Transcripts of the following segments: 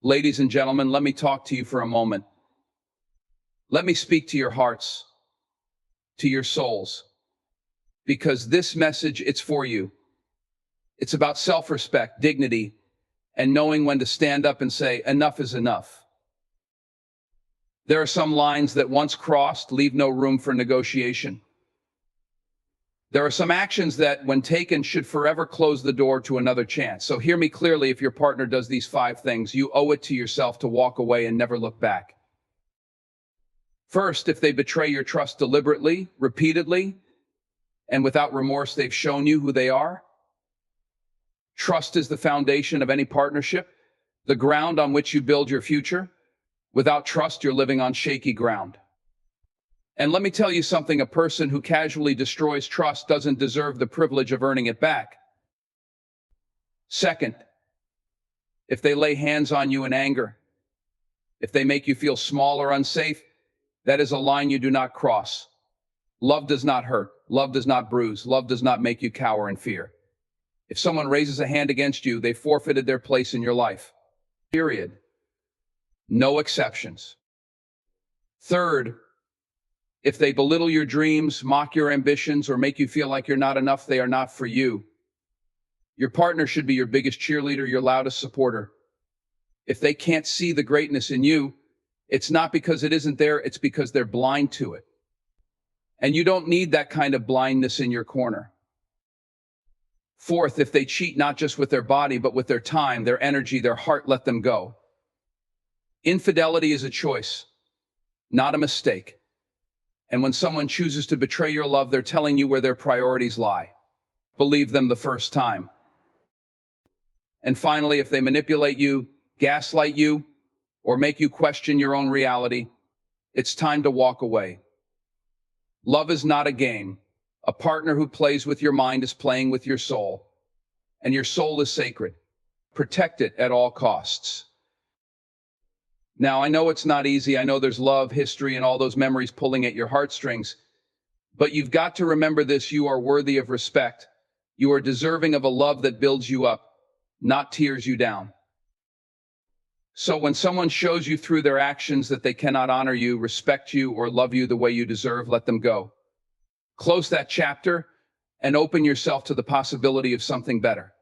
Ladies and gentlemen, let me talk to you for a moment. Let me speak to your hearts, to your souls, because this message, it's for you. It's about self-respect, dignity, and knowing when to stand up and say, enough is enough. There are some lines that once crossed leave no room for negotiation. There are some actions that, when taken, should forever close the door to another chance. So hear me clearly, if your partner does these 5 things, you owe it to yourself to walk away and never look back. First, if they betray your trust deliberately, repeatedly, and without remorse, they've shown you who they are. Trust is the foundation of any partnership, the ground on which you build your future. Without trust, you're living on shaky ground. And let me tell you something, a person who casually destroys trust doesn't deserve the privilege of earning it back. Second, if they lay hands on you in anger, if they make you feel small or unsafe, that is a line you do not cross. Love does not hurt. Love does not bruise. Love does not make you cower in fear. If someone raises a hand against you, they forfeited their place in your life. Period. No exceptions. Third, if they belittle your dreams, mock your ambitions, or make you feel like you're not enough, they are not for you. Your partner should be your biggest cheerleader, your loudest supporter. If they can't see the greatness in you, it's not because it isn't there, it's because they're blind to it. And you don't need that kind of blindness in your corner. Fourth, if they cheat not just with their body, but with their time, their energy, their heart, let them go. Infidelity is a choice, not a mistake. And when someone chooses to betray your love, they're telling you where their priorities lie. Believe them the first time. And finally, if they manipulate you, gaslight you, or make you question your own reality, it's time to walk away. Love is not a game. A partner who plays with your mind is playing with your soul. And your soul is sacred. Protect it at all costs. Now, I know it's not easy. I know there's love, history, and all those memories pulling at your heartstrings. But you've got to remember this: you are worthy of respect. You are deserving of a love that builds you up, not tears you down. So when someone shows you through their actions that they cannot honor you, respect you, or love you the way you deserve, let them go. Close that chapter and open yourself to the possibility of something better,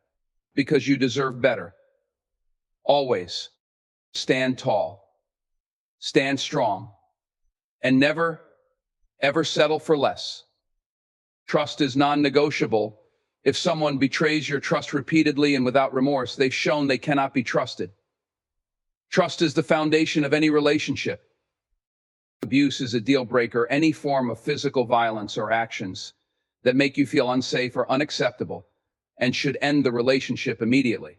because you deserve better. Always stand tall, stand strong, and never, ever settle for less. Trust is non-negotiable. If someone betrays your trust repeatedly and without remorse, they've shown they cannot be trusted. Trust is the foundation of any relationship. Abuse is a deal breaker. Any form of physical violence or actions that make you feel unsafe or unacceptable and should end the relationship immediately.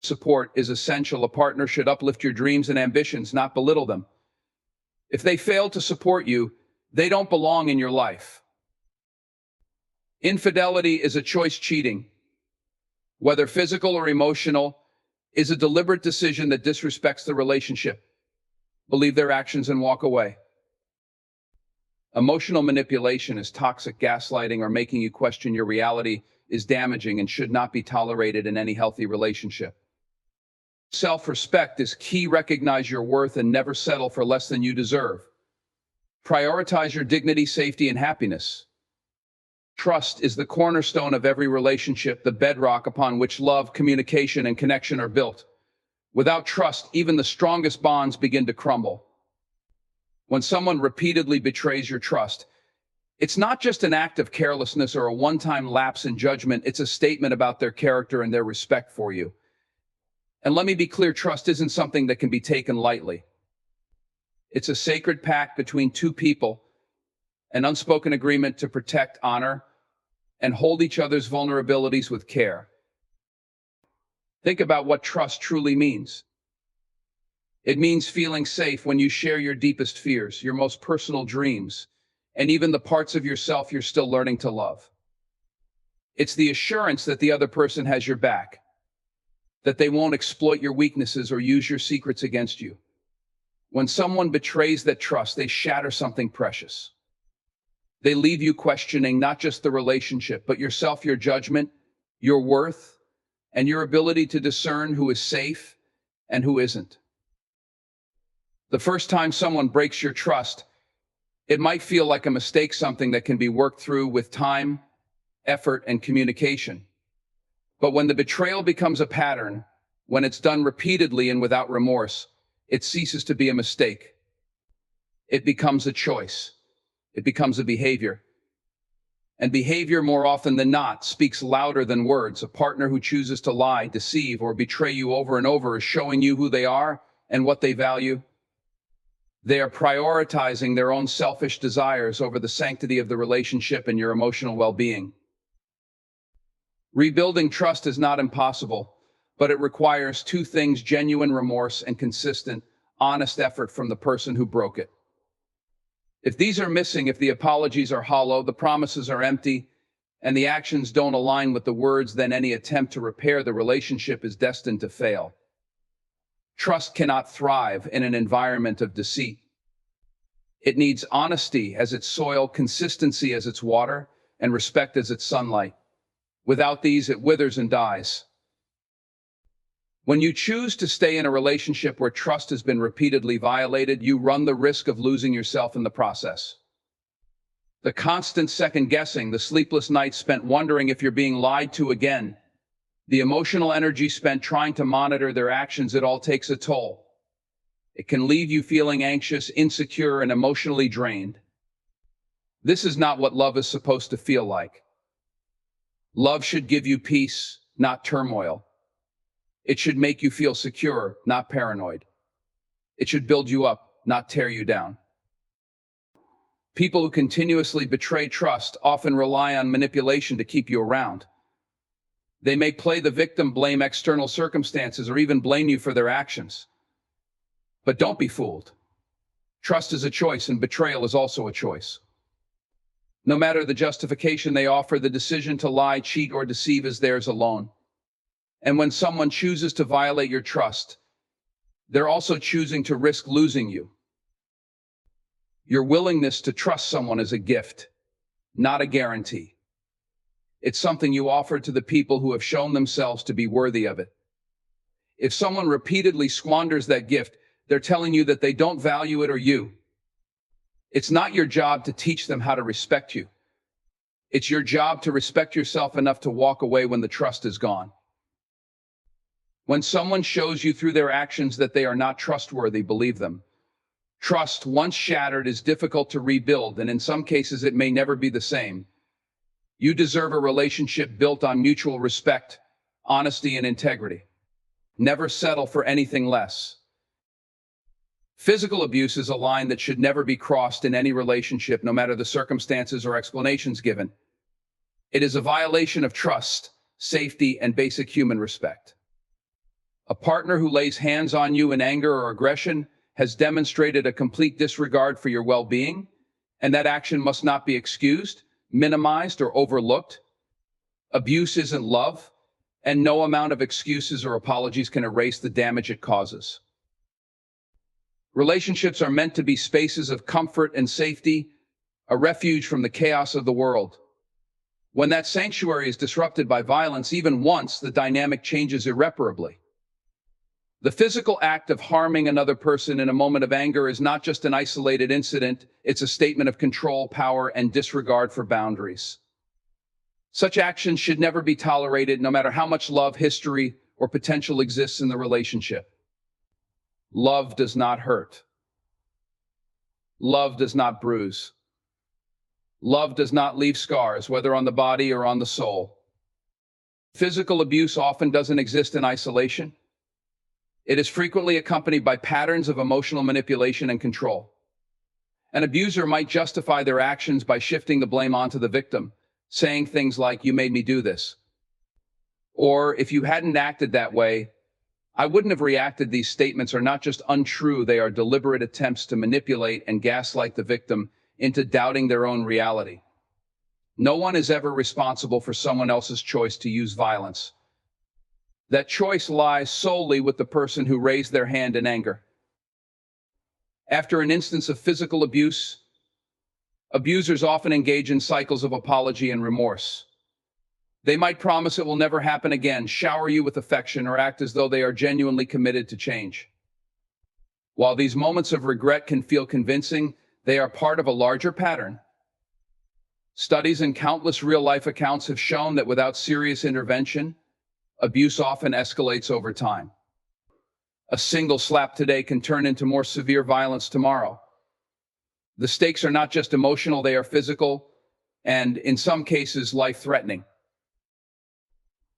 Support is essential. A partner should uplift your dreams and ambitions, not belittle them. If they fail to support you, they don't belong in your life. Infidelity is a choice. Cheating, whether physical or emotional, is a deliberate decision that disrespects the relationship. Believe their actions and walk away. Emotional manipulation is toxic. Gaslighting or making you question your reality is damaging and should not be tolerated in any healthy relationship. Self-respect is key. Recognize your worth and never settle for less than you deserve. Prioritize your dignity, safety, and happiness. Trust is the cornerstone of every relationship, the bedrock upon which love, communication, and connection are built. Without trust, even the strongest bonds begin to crumble. When someone repeatedly betrays your trust, it's not just an act of carelessness or a one-time lapse in judgment. It's a statement about their character and their respect for you. And let me be clear, trust isn't something that can be taken lightly. It's a sacred pact between two people, an unspoken agreement to protect, honor, and hold each other's vulnerabilities with care. Think about what trust truly means. It means feeling safe when you share your deepest fears, your most personal dreams, and even the parts of yourself you're still learning to love. It's the assurance that the other person has your back, that they won't exploit your weaknesses or use your secrets against you. When someone betrays that trust, they shatter something precious. They leave you questioning not just the relationship, but yourself, your judgment, your worth, and your ability to discern who is safe and who isn't. The first time someone breaks your trust, it might feel like a mistake, something that can be worked through with time, effort, and communication. But when the betrayal becomes a pattern, when it's done repeatedly and without remorse, it ceases to be a mistake. It becomes a choice. It becomes a behavior. And behavior, more often than not, speaks louder than words. A partner who chooses to lie, deceive, or betray you over and over is showing you who they are and what they value. They are prioritizing their own selfish desires over the sanctity of the relationship and your emotional well-being. Rebuilding trust is not impossible, but it requires two things: genuine remorse and consistent, honest effort from the person who broke it. If these are missing, if the apologies are hollow, the promises are empty, and the actions don't align with the words, then any attempt to repair the relationship is destined to fail. Trust cannot thrive in an environment of deceit. It needs honesty as its soil, consistency as its water, and respect as its sunlight. Without these, it withers and dies. When you choose to stay in a relationship where trust has been repeatedly violated, you run the risk of losing yourself in the process. The constant second-guessing, the sleepless nights spent wondering if you're being lied to again, the emotional energy spent trying to monitor their actions, it all takes a toll. It can leave you feeling anxious, insecure, and emotionally drained. This is not what love is supposed to feel like. Love should give you peace, not turmoil. It should make you feel secure, not paranoid. It should build you up, not tear you down. People who continuously betray trust often rely on manipulation to keep you around. They may play the victim, blame external circumstances, or even blame you for their actions. But don't be fooled. Trust is a choice, and betrayal is also a choice. No matter the justification they offer, the decision to lie, cheat, or deceive is theirs alone. And when someone chooses to violate your trust, they're also choosing to risk losing you. Your willingness to trust someone is a gift, not a guarantee. It's something you offer to the people who have shown themselves to be worthy of it. If someone repeatedly squanders that gift, they're telling you that they don't value it or you. It's not your job to teach them how to respect you. It's your job to respect yourself enough to walk away when the trust is gone. When someone shows you through their actions that they are not trustworthy, believe them. Trust, once shattered, is difficult to rebuild, and in some cases it may never be the same. You deserve a relationship built on mutual respect, honesty, and integrity. Never settle for anything less. Physical abuse is a line that should never be crossed in any relationship, no matter the circumstances or explanations given. It is a violation of trust, safety, and basic human respect. A partner who lays hands on you in anger or aggression has demonstrated a complete disregard for your well-being, and that action must not be excused, minimized, or overlooked. Abuse isn't love, and no amount of excuses or apologies can erase the damage it causes. Relationships are meant to be spaces of comfort and safety, a refuge from the chaos of the world. When that sanctuary is disrupted by violence, even once, the dynamic changes irreparably. The physical act of harming another person in a moment of anger is not just an isolated incident, it's a statement of control, power, and disregard for boundaries. Such actions should never be tolerated, no matter how much love, history, or potential exists in the relationship. Love does not hurt. Love does not bruise. Love does not leave scars, whether on the body or on the soul. Physical abuse often doesn't exist in isolation. It is frequently accompanied by patterns of emotional manipulation and control. An abuser might justify their actions by shifting the blame onto the victim, saying things like, "You made me do this." Or, "If you hadn't acted that way, I wouldn't have reacted." These statements are not just untrue, they are deliberate attempts to manipulate and gaslight the victim into doubting their own reality. No one is ever responsible for someone else's choice to use violence. That choice lies solely with the person who raised their hand in anger. After an instance of physical abuse, abusers often engage in cycles of apology and remorse. They might promise it will never happen again, shower you with affection, or act as though they are genuinely committed to change. While these moments of regret can feel convincing, they are part of a larger pattern. Studies and countless real-life accounts have shown that without serious intervention, abuse often escalates over time. A single slap today can turn into more severe violence tomorrow. The stakes are not just emotional, they are physical and, in some cases, life-threatening.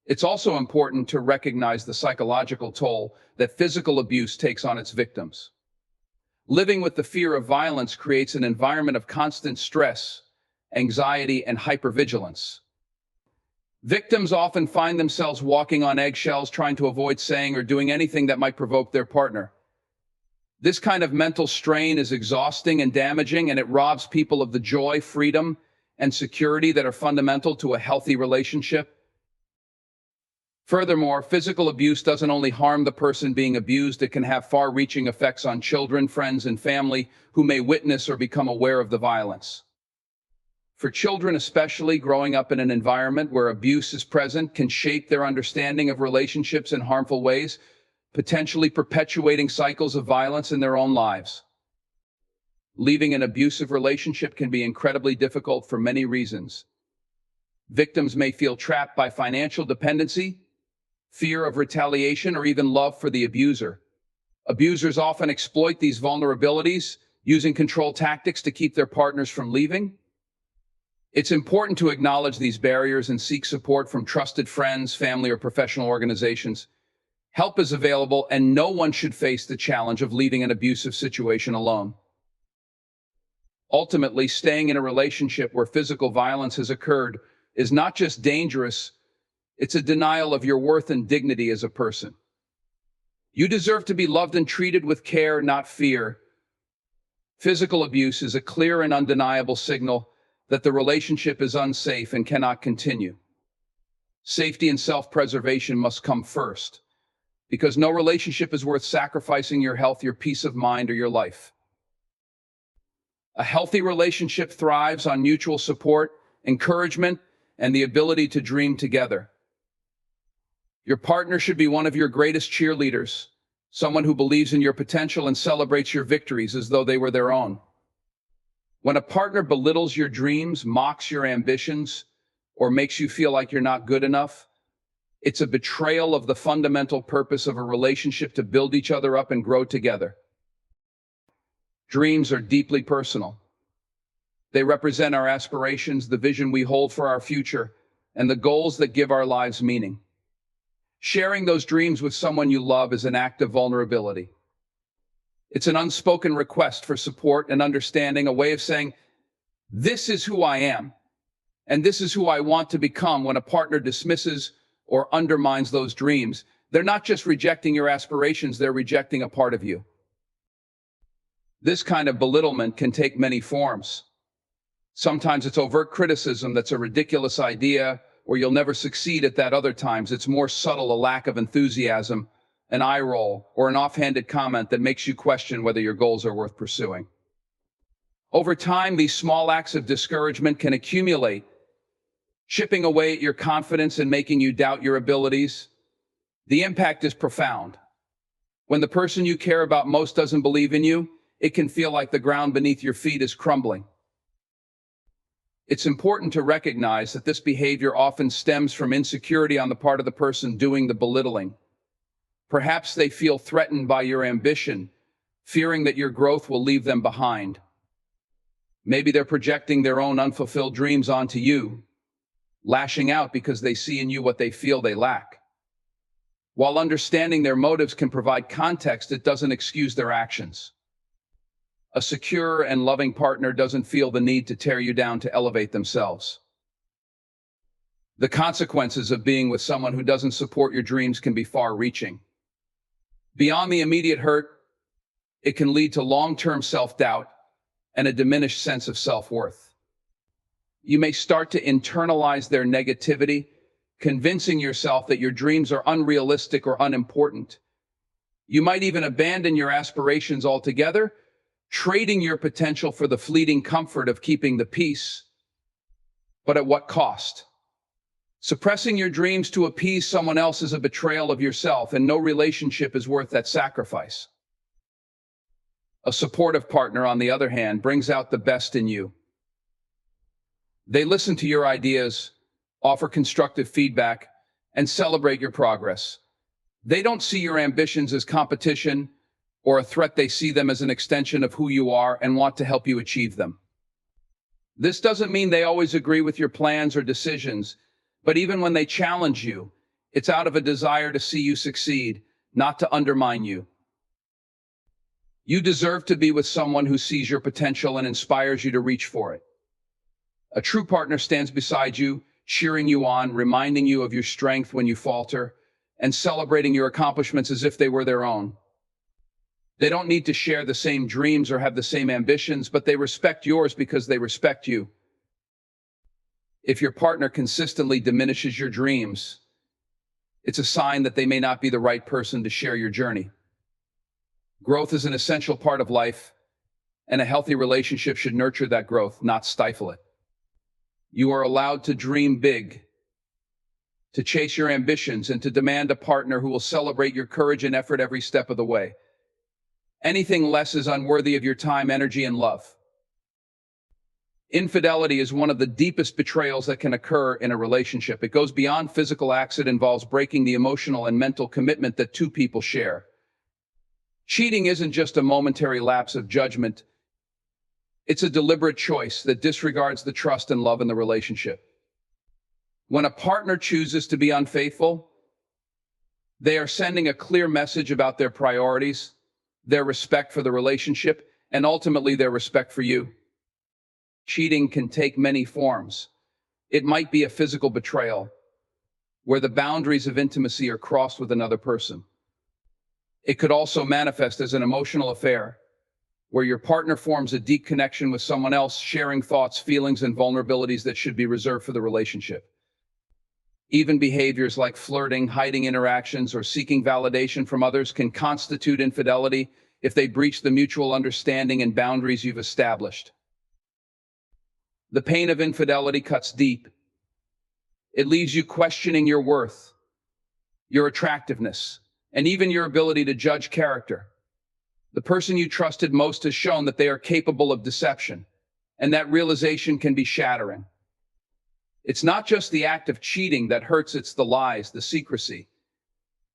It's also important to recognize the psychological toll that physical abuse takes on its victims. Living with the fear of violence creates an environment of constant stress, anxiety, and hypervigilance. Victims often find themselves walking on eggshells, trying to avoid saying or doing anything that might provoke their partner. This kind of mental strain is exhausting and damaging, and it robs people of the joy, freedom, and security that are fundamental to a healthy relationship. Furthermore, physical abuse doesn't only harm the person being abused, it can have far-reaching effects on children, friends, and family who may witness or become aware of the violence. For children especially, growing up in an environment where abuse is present can shape their understanding of relationships in harmful ways, potentially perpetuating cycles of violence in their own lives. Leaving an abusive relationship can be incredibly difficult for many reasons. Victims may feel trapped by financial dependency, fear of retaliation, or even love for the abuser. Abusers often exploit these vulnerabilities, using control tactics to keep their partners from leaving. It's important to acknowledge these barriers and seek support from trusted friends, family, or professional organizations. Help is available, and no one should face the challenge of leaving an abusive situation alone. Ultimately, staying in a relationship where physical violence has occurred is not just dangerous, it's a denial of your worth and dignity as a person. You deserve to be loved and treated with care, not fear. Physical abuse is a clear and undeniable signal that the relationship is unsafe and cannot continue. Safety and self-preservation must come first, because no relationship is worth sacrificing your health, your peace of mind, or your life. A healthy relationship thrives on mutual support, encouragement, and the ability to dream together. Your partner should be one of your greatest cheerleaders, someone who believes in your potential and celebrates your victories as though they were their own. When a partner belittles your dreams, mocks your ambitions, or makes you feel like you're not good enough, it's a betrayal of the fundamental purpose of a relationship to build each other up and grow together. Dreams are deeply personal. They represent our aspirations, the vision we hold for our future, and the goals that give our lives meaning. Sharing those dreams with someone you love is an act of vulnerability. It's an unspoken request for support and understanding, a way of saying, "This is who I am, and this is who I want to become." When a partner dismisses or undermines those dreams, they're not just rejecting your aspirations, they're rejecting a part of you. This kind of belittlement can take many forms. Sometimes it's overt criticism, that's a ridiculous idea, or you'll never succeed at that. Other times it's more subtle, a lack of enthusiasm, an eye roll, or an offhanded comment that makes you question whether your goals are worth pursuing. Over time, these small acts of discouragement can accumulate, chipping away at your confidence and making you doubt your abilities. The impact is profound. When the person you care about most doesn't believe in you, it can feel like the ground beneath your feet is crumbling. It's important to recognize that this behavior often stems from insecurity on the part of the person doing the belittling. Perhaps they feel threatened by your ambition, fearing that your growth will leave them behind. Maybe they're projecting their own unfulfilled dreams onto you, lashing out because they see in you what they feel they lack. While understanding their motives can provide context, it doesn't excuse their actions. A secure and loving partner doesn't feel the need to tear you down to elevate themselves. The consequences of being with someone who doesn't support your dreams can be far-reaching. Beyond the immediate hurt, it can lead to long-term self-doubt and a diminished sense of self-worth. You may start to internalize their negativity, convincing yourself that your dreams are unrealistic or unimportant. You might even abandon your aspirations altogether, trading your potential for the fleeting comfort of keeping the peace. But at what cost? Suppressing your dreams to appease someone else is a betrayal of yourself, and no relationship is worth that sacrifice. A supportive partner, on the other hand, brings out the best in you. They listen to your ideas, offer constructive feedback, and celebrate your progress. They don't see your ambitions as competition or a threat. They see them as an extension of who you are and want to help you achieve them. This doesn't mean they always agree with your plans or decisions, but even when they challenge you, it's out of a desire to see you succeed, not to undermine you. You deserve to be with someone who sees your potential and inspires you to reach for it. A true partner stands beside you, cheering you on, reminding you of your strength when you falter, and celebrating your accomplishments as if they were their own. They don't need to share the same dreams or have the same ambitions, but they respect yours because they respect you. If your partner consistently diminishes your dreams, it's a sign that they may not be the right person to share your journey. Growth is an essential part of life, and a healthy relationship should nurture that growth, not stifle it. You are allowed to dream big, to chase your ambitions, and to demand a partner who will celebrate your courage and effort every step of the way. Anything less is unworthy of your time, energy, and love. Infidelity is one of the deepest betrayals that can occur in a relationship. It goes beyond physical acts. It involves breaking the emotional and mental commitment that two people share. Cheating isn't just a momentary lapse of judgment. It's a deliberate choice that disregards the trust and love in the relationship. When a partner chooses to be unfaithful, they are sending a clear message about their priorities, their respect for the relationship, and ultimately their respect for you. Cheating can take many forms. It might be a physical betrayal, where the boundaries of intimacy are crossed with another person. It could also manifest as an emotional affair, where your partner forms a deep connection with someone else, sharing thoughts, feelings, and vulnerabilities that should be reserved for the relationship. Even behaviors like flirting, hiding interactions, or seeking validation from others can constitute infidelity if they breach the mutual understanding and boundaries you've established. The pain of infidelity cuts deep. It leaves you questioning your worth, your attractiveness, and even your ability to judge character. The person you trusted most has shown that they are capable of deception, and that realization can be shattering. It's not just the act of cheating that hurts, it's the lies, the secrecy,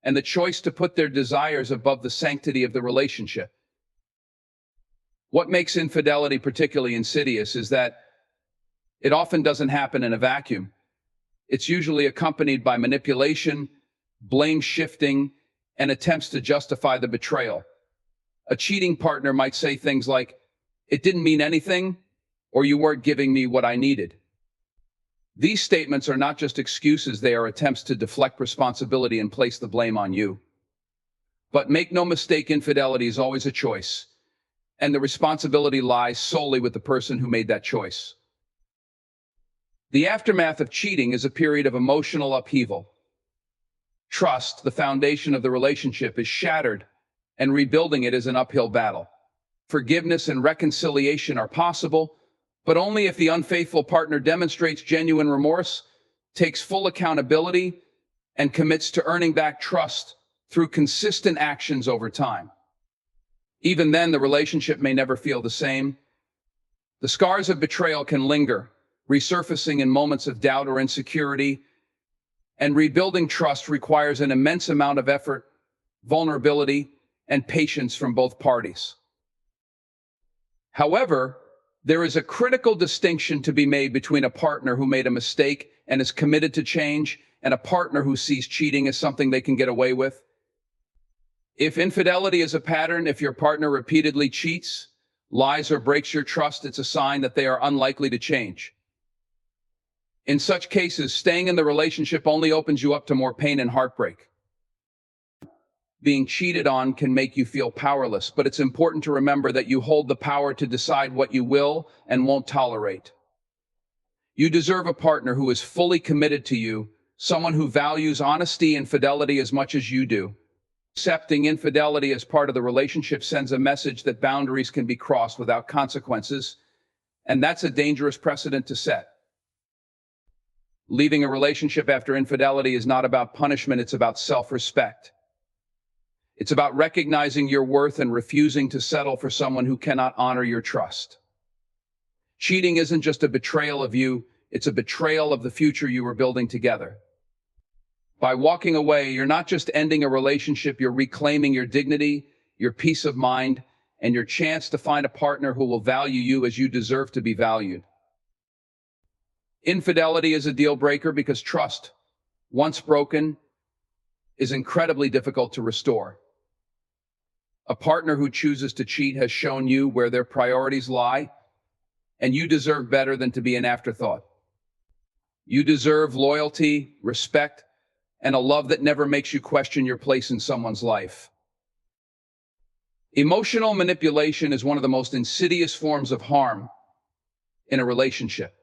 and the choice to put their desires above the sanctity of the relationship. What makes infidelity particularly insidious is that it often doesn't happen in a vacuum. It's usually accompanied by manipulation, blame shifting, and attempts to justify the betrayal. A cheating partner might say things like, "It didn't mean anything," or "You weren't giving me what I needed." These statements are not just excuses, they are attempts to deflect responsibility and place the blame on you. But make no mistake, infidelity is always a choice, and the responsibility lies solely with the person who made that choice. The aftermath of cheating is a period of emotional upheaval. Trust, the foundation of the relationship, is shattered, and rebuilding it is an uphill battle. Forgiveness and reconciliation are possible, but only if the unfaithful partner demonstrates genuine remorse, takes full accountability, and commits to earning back trust through consistent actions over time. Even then, the relationship may never feel the same. The scars of betrayal can linger, resurfacing in moments of doubt or insecurity, and rebuilding trust requires an immense amount of effort, vulnerability, and patience from both parties. However, there is a critical distinction to be made between a partner who made a mistake and is committed to change, and a partner who sees cheating as something they can get away with. If infidelity is a pattern, if your partner repeatedly cheats, lies, or breaks your trust, it's a sign that they are unlikely to change. In such cases, staying in the relationship only opens you up to more pain and heartbreak. Being cheated on can make you feel powerless, but it's important to remember that you hold the power to decide what you will and won't tolerate. You deserve a partner who is fully committed to you, someone who values honesty and fidelity as much as you do. Accepting infidelity as part of the relationship sends a message that boundaries can be crossed without consequences, and that's a dangerous precedent to set. Leaving a relationship after infidelity is not about punishment, it's about self-respect. It's about recognizing your worth and refusing to settle for someone who cannot honor your trust. Cheating isn't just a betrayal of you, it's a betrayal of the future you were building together. By walking away, you're not just ending a relationship, you're reclaiming your dignity, your peace of mind, and your chance to find a partner who will value you as you deserve to be valued. Infidelity is a deal breaker because trust, once broken, is incredibly difficult to restore. A partner who chooses to cheat has shown you where their priorities lie, and you deserve better than to be an afterthought. You deserve loyalty, respect, and a love that never makes you question your place in someone's life. Emotional manipulation is one of the most insidious forms of harm in a relationship.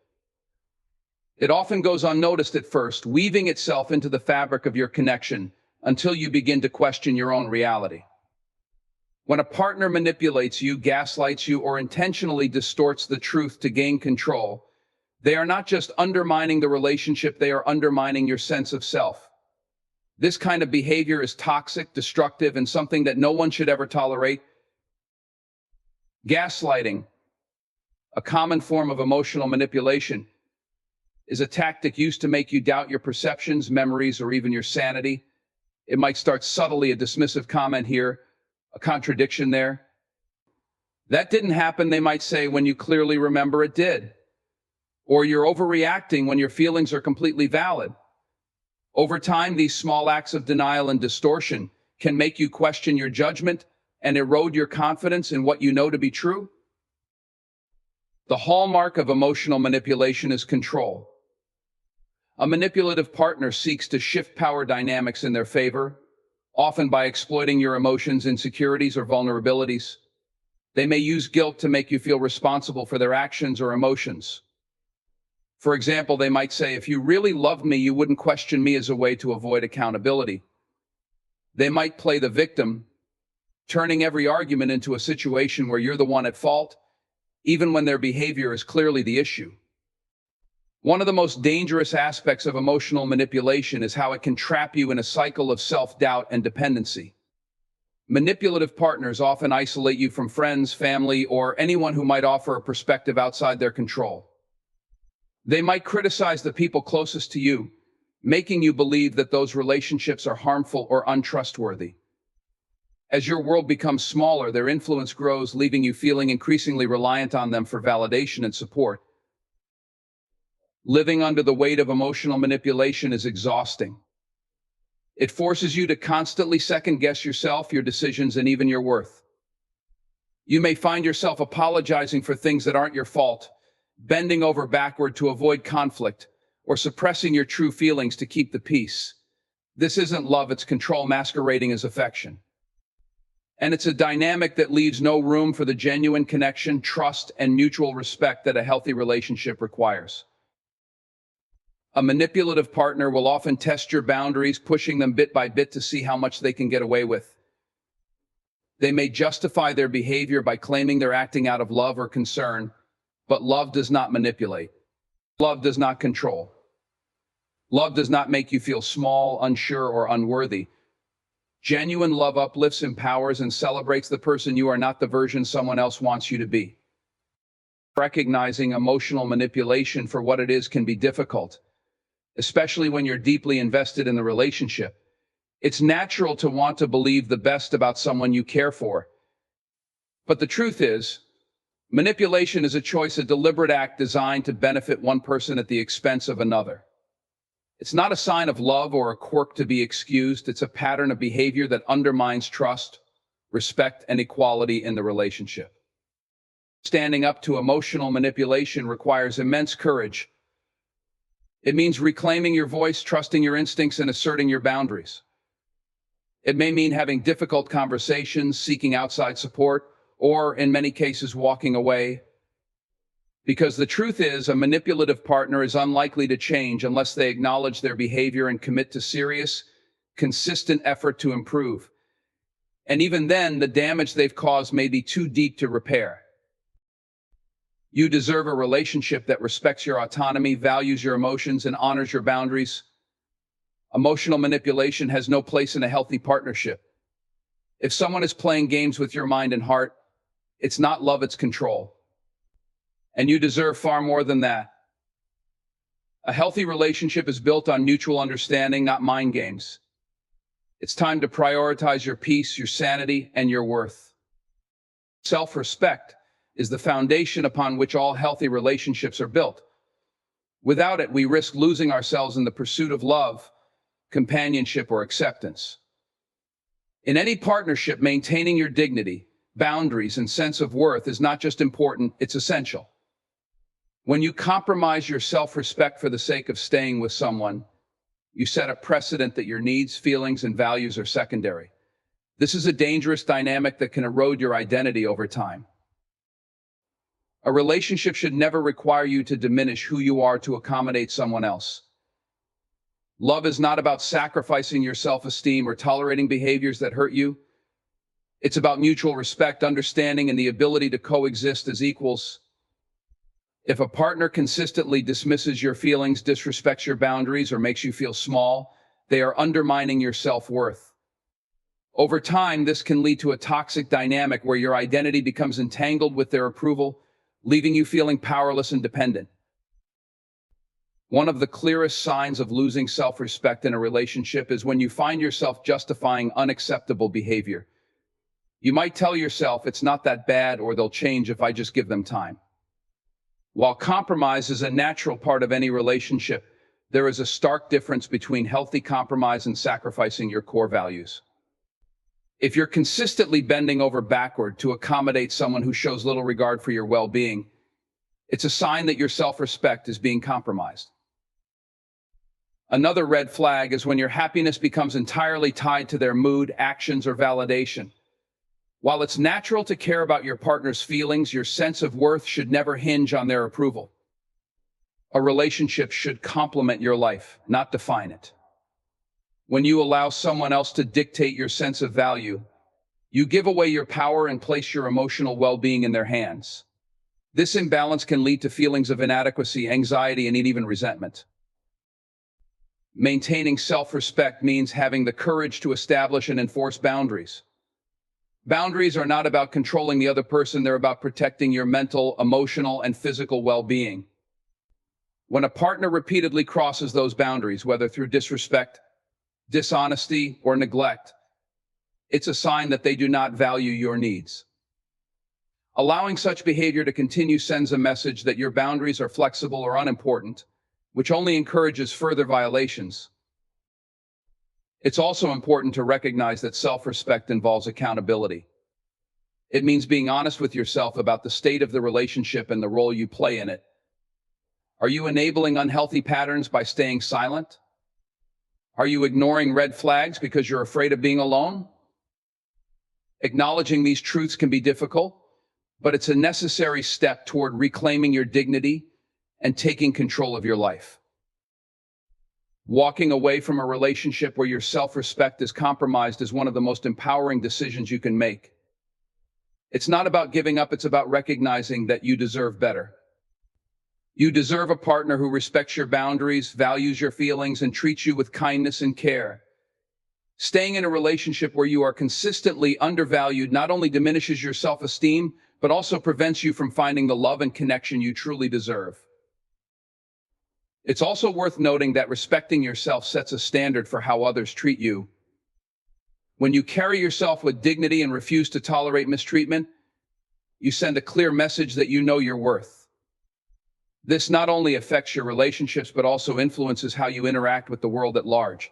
It often goes unnoticed at first, weaving itself into the fabric of your connection until you begin to question your own reality. When a partner manipulates you, gaslights you, or intentionally distorts the truth to gain control, they are not just undermining the relationship, they are undermining your sense of self. This kind of behavior is toxic, destructive, and something that no one should ever tolerate. Gaslighting, a common form of emotional manipulation, is a tactic used to make you doubt your perceptions, memories, or even your sanity. It might start subtly, a dismissive comment here, a contradiction there. That didn't happen, they might say, when you clearly remember it did. Or you're overreacting when your feelings are completely valid. Over time, these small acts of denial and distortion can make you question your judgment and erode your confidence in what you know to be true. The hallmark of emotional manipulation is control. A manipulative partner seeks to shift power dynamics in their favor, often by exploiting your emotions, insecurities, or vulnerabilities. They may use guilt to make you feel responsible for their actions or emotions. For example, they might say, if you really loved me, you wouldn't question me, as a way to avoid accountability. They might play the victim, turning every argument into a situation where you're the one at fault, even when their behavior is clearly the issue. One of the most dangerous aspects of emotional manipulation is how it can trap you in a cycle of self-doubt and dependency. Manipulative partners often isolate you from friends, family, or anyone who might offer a perspective outside their control. They might criticize the people closest to you, making you believe that those relationships are harmful or untrustworthy. As your world becomes smaller, their influence grows, leaving you feeling increasingly reliant on them for validation and support. Living under the weight of emotional manipulation is exhausting. It forces you to constantly second-guess yourself, your decisions, and even your worth. You may find yourself apologizing for things that aren't your fault, bending over backward to avoid conflict, or suppressing your true feelings to keep the peace. This isn't love, it's control masquerading as affection. And it's a dynamic that leaves no room for the genuine connection, trust, and mutual respect that a healthy relationship requires. A manipulative partner will often test your boundaries, pushing them bit by bit to see how much they can get away with. They may justify their behavior by claiming they're acting out of love or concern, but love does not manipulate. Love does not control. Love does not make you feel small, unsure, or unworthy. Genuine love uplifts, empowers, and celebrates the person you are, not the version someone else wants you to be. Recognizing emotional manipulation for what it is can be difficult, especially when you're deeply invested in the relationship. It's natural to want to believe the best about someone you care for. But the truth is, manipulation is a choice, a deliberate act designed to benefit one person at the expense of another. It's not a sign of love or a quirk to be excused. It's a pattern of behavior that undermines trust, respect, and equality in the relationship. Standing up to emotional manipulation requires immense courage. It means reclaiming your voice, trusting your instincts, and asserting your boundaries. It may mean having difficult conversations, seeking outside support, or, in many cases, walking away. Because the truth is, a manipulative partner is unlikely to change unless they acknowledge their behavior and commit to serious, consistent effort to improve. And even then, the damage they've caused may be too deep to repair. You deserve a relationship that respects your autonomy, values your emotions, and honors your boundaries. Emotional manipulation has no place in a healthy partnership. If someone is playing games with your mind and heart, it's not love, it's control. And you deserve far more than that. A healthy relationship is built on mutual understanding, not mind games. It's time to prioritize your peace, your sanity, and your worth. Self-respect is the foundation upon which all healthy relationships are built. Without it, we risk losing ourselves in the pursuit of love, companionship, or acceptance. In any partnership, maintaining your dignity, boundaries, and sense of worth is not just important, it's essential. When you compromise your self-respect for the sake of staying with someone, you set a precedent that your needs, feelings, and values are secondary. This is a dangerous dynamic that can erode your identity over time. A relationship should never require you to diminish who you are to accommodate someone else. Love is not about sacrificing your self-esteem or tolerating behaviors that hurt you. It's about mutual respect, understanding, and the ability to coexist as equals. If a partner consistently dismisses your feelings, disrespects your boundaries, or makes you feel small, they are undermining your self-worth. Over time, this can lead to a toxic dynamic where your identity becomes entangled with their approval, leaving you feeling powerless and dependent. One of the clearest signs of losing self-respect in a relationship is when you find yourself justifying unacceptable behavior. You might tell yourself it's not that bad or they'll change if I just give them time. While compromise is a natural part of any relationship, there is a stark difference between healthy compromise and sacrificing your core values. If you're consistently bending over backward to accommodate someone who shows little regard for your well-being, it's a sign that your self-respect is being compromised. Another red flag is when your happiness becomes entirely tied to their mood, actions, or validation. While it's natural to care about your partner's feelings, your sense of worth should never hinge on their approval. A relationship should complement your life, not define it. When you allow someone else to dictate your sense of value, you give away your power and place your emotional well-being in their hands. This imbalance can lead to feelings of inadequacy, anxiety, and even resentment. Maintaining self-respect means having the courage to establish and enforce boundaries. Boundaries are not about controlling the other person, they're about protecting your mental, emotional, and physical well-being. When a partner repeatedly crosses those boundaries, whether through disrespect, dishonesty, or neglect, it's a sign that they do not value your needs. Allowing such behavior to continue sends a message that your boundaries are flexible or unimportant, which only encourages further violations. It's also important to recognize that self-respect involves accountability. It means being honest with yourself about the state of the relationship and the role you play in it. Are you enabling unhealthy patterns by staying silent? Are you ignoring red flags because you're afraid of being alone? Acknowledging these truths can be difficult, but it's a necessary step toward reclaiming your dignity and taking control of your life. Walking away from a relationship where your self-respect is compromised is one of the most empowering decisions you can make. It's not about giving up, it's about recognizing that you deserve better. You deserve a partner who respects your boundaries, values your feelings, and treats you with kindness and care. Staying in a relationship where you are consistently undervalued not only diminishes your self-esteem, but also prevents you from finding the love and connection you truly deserve. It's also worth noting that respecting yourself sets a standard for how others treat you. When you carry yourself with dignity and refuse to tolerate mistreatment, you send a clear message that you know your worth. This not only affects your relationships, but also influences how you interact with the world at large.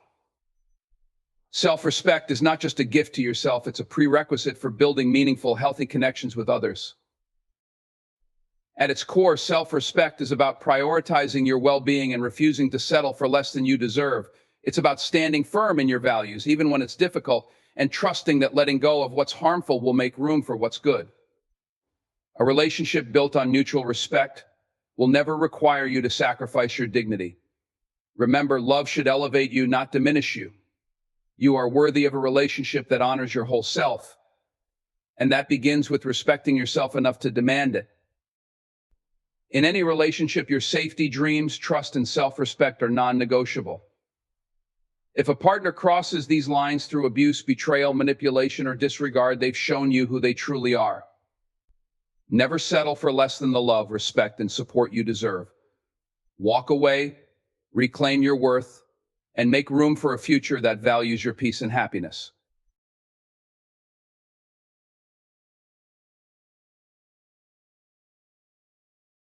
Self-respect is not just a gift to yourself, it's a prerequisite for building meaningful, healthy connections with others. At its core, self-respect is about prioritizing your well-being and refusing to settle for less than you deserve. It's about standing firm in your values, even when it's difficult, and trusting that letting go of what's harmful will make room for what's good. A relationship built on mutual respect will never require you to sacrifice your dignity. Remember, love should elevate you, not diminish you. You are worthy of a relationship that honors your whole self, and that begins with respecting yourself enough to demand it. In any relationship, your safety, dreams, trust, and self-respect are non-negotiable. If a partner crosses these lines through abuse, betrayal, manipulation, or disregard, they've shown you who they truly are. Never settle for less than the love, respect, and support you deserve. Walk away, reclaim your worth, and make room for a future that values your peace and happiness.